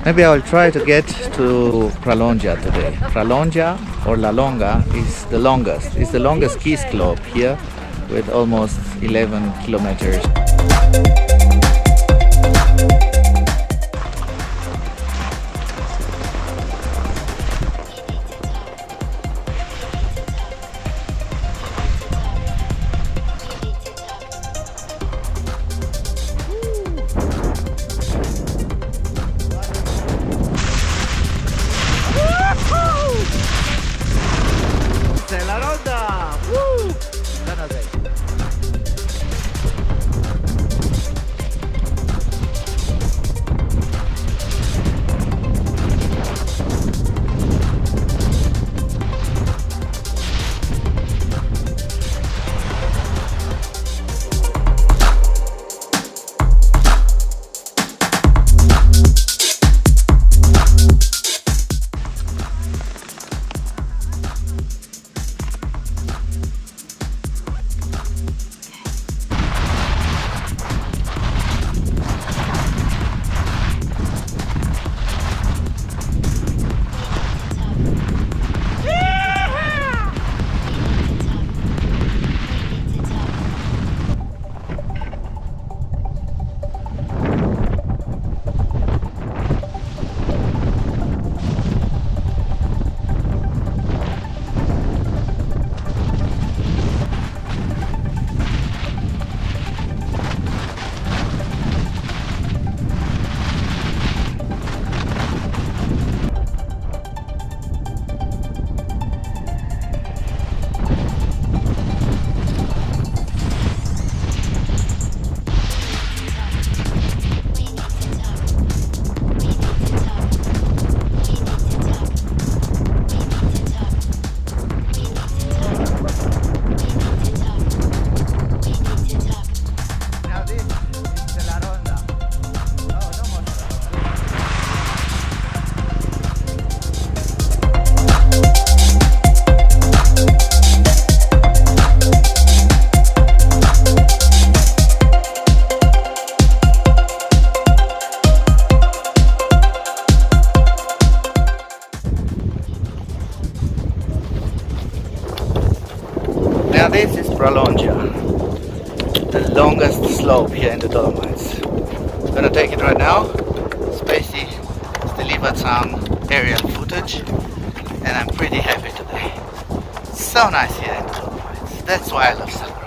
Maybe I will try to get to Pralonga today. Pralonga or La Longa is the longest. It's the longest ski slope here with almost 11 kilometers. SELLARONDA! Woo! Sana sei. Now this is Pralonga, the longest slope here in the Dolomites. I'm gonna take it right now. Spacey has delivered some aerial footage and I'm pretty happy today. So nice here in the Dolomites. That's why I love SELLARONDA.